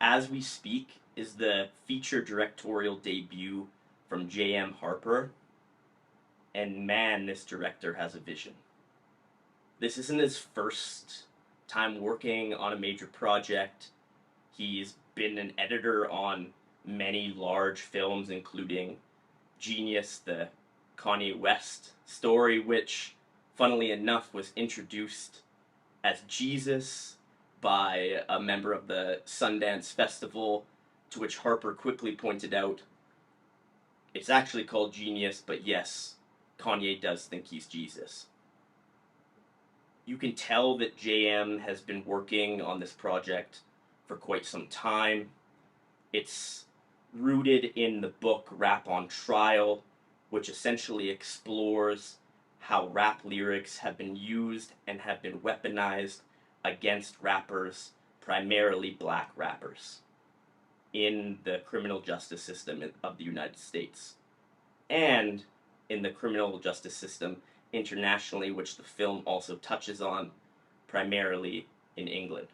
as we speak, is the feature directorial debut from J.M. Harper, and man, this director has a vision. This isn't his first time working on a major project. He's been an editor on many large films, including Genius, the Kanye West story, which, funnily enough, was introduced as Jesus by a member of the Sundance Festival, to which Harper quickly pointed out, it's actually called Genius, but yes, Kanye does think he's Jesus. You can tell that JM has been working on this project for quite some time. It's rooted in the book Rap on Trial, which essentially explores how rap lyrics have been used and have been weaponized against rappers, primarily black rappers, in the criminal justice system of the United States, and in the criminal justice system internationally, which the film also touches on, primarily in England.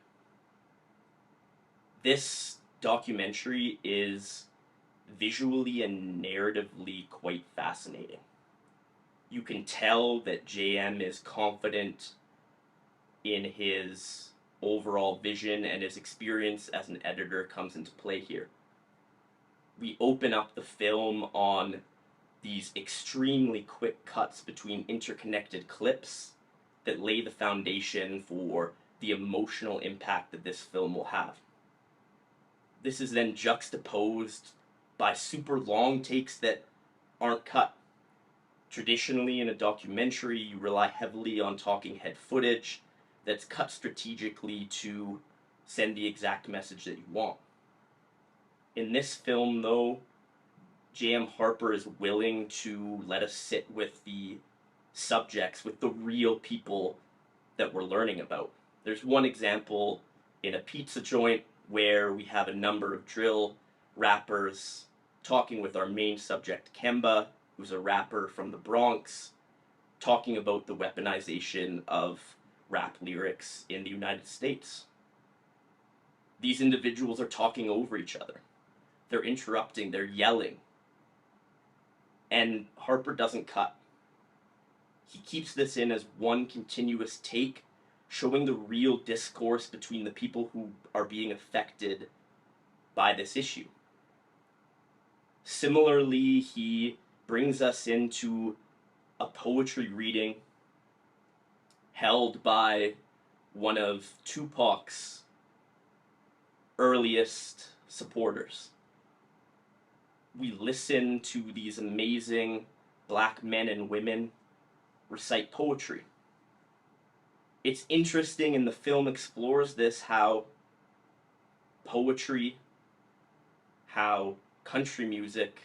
This documentary is visually and narratively quite fascinating. You can tell that JM is confident in his overall vision, and his experience as an editor comes into play here. We open up the film on these extremely quick cuts between interconnected clips that lay the foundation for the emotional impact that this film will have. This is then juxtaposed by super long takes that aren't cut. Traditionally, in a documentary, you rely heavily on talking head footage that's cut strategically to send the exact message that you want. In this film, though, J.M. Harper is willing to let us sit with the subjects, with the real people that we're learning about. There's one example in a pizza joint where we have a number of drill rappers talking with our main subject, Kemba, who's a rapper from the Bronx, talking about the weaponization of rap lyrics in the United States. These individuals are talking over each other. They're interrupting, they're yelling. And Harper doesn't cut. He keeps this in as one continuous take, showing the real discourse between the people who are being affected by this issue. Similarly, he brings us into a poetry reading held by one of Tupac's earliest supporters. We listen to these amazing black men and women recite poetry. It's interesting, and the film explores this, how poetry, how country music,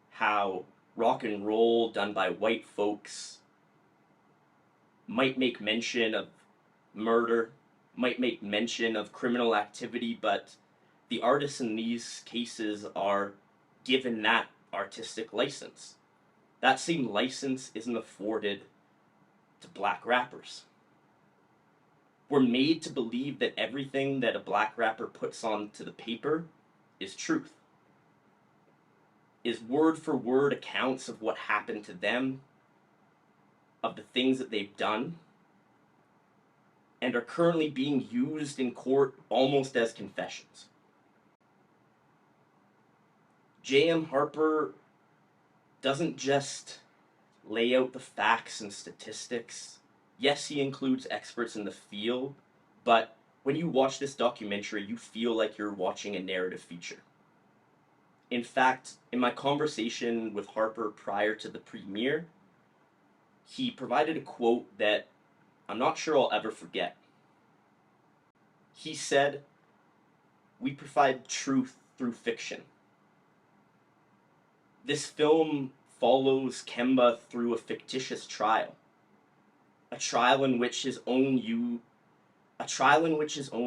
how rock and roll done by white folks might make mention of murder, might make mention of criminal activity, but the artists in these cases are given that artistic license. That same license isn't afforded to black rappers. We're made to believe that everything that a black rapper puts onto the paper is truth, is word for word accounts of what happened to them, of the things that they've done, and are currently being used in court almost as confessions. J.M. Harper doesn't just lay out the facts and statistics. Yes, he includes experts in the field, but when you watch this documentary, you feel like you're watching a narrative feature. In fact, in my conversation with Harper prior to the premiere, he provided a quote that I'm not sure I'll ever forget. He said, "We provide truth through fiction." This film follows Kemba through a fictitious trial. A trial in which his own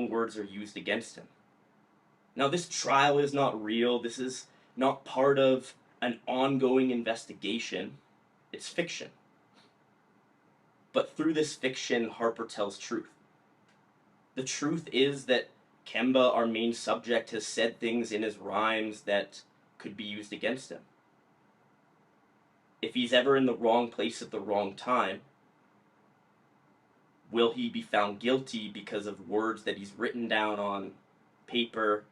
words are used against him. Now, this trial is not real. This is not part of an ongoing investigation. It's fiction. But through this fiction, Harper tells truth. The truth is that Kemba, our main subject, has said things in his rhymes that could be used against him. If he's ever in the wrong place at the wrong time, will he be found guilty because of words that he's written down on paper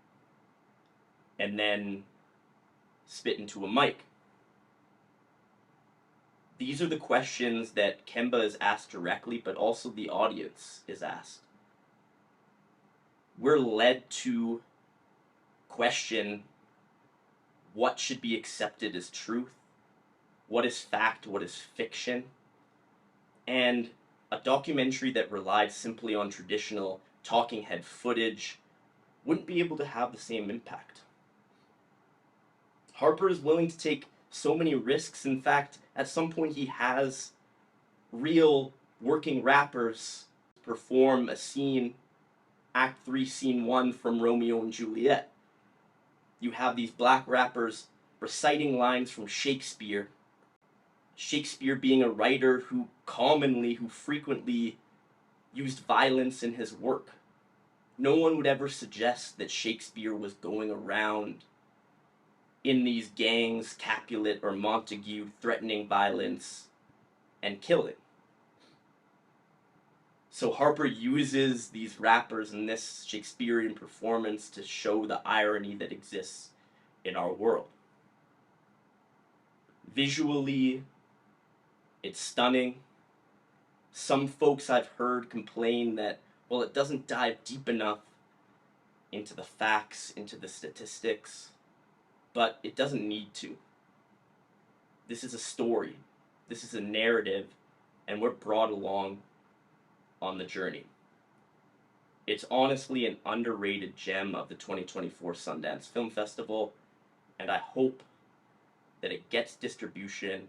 and then spit into a mic? These are the questions that Kemba is asked directly, but also the audience is asked. We're led to question what should be accepted as truth, what is fact, what is fiction, and a documentary that relied simply on traditional talking head footage wouldn't be able to have the same impact. Harper is willing to take so many risks. In fact, at some point he has real working rappers perform a scene, Act 3, Scene 1 from Romeo and Juliet. You have these black rappers reciting lines from Shakespeare. Shakespeare being a writer who frequently used violence in his work. No one would ever suggest that Shakespeare was going around in these gangs, Capulet or Montague, threatening violence and killing. So Harper uses these rappers in this Shakespearean performance to show the irony that exists in our world. Visually, it's stunning. Some folks I've heard complain that, well, it doesn't dive deep enough into the facts, into the statistics, but it doesn't need to. This is a story. This is a narrative, and we're brought along on the journey. It's honestly an underrated gem of the 2024 Sundance Film Festival, and I hope that it gets distribution,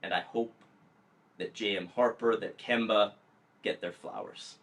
and I hope that J.M. Harper, that Kemba get their flowers.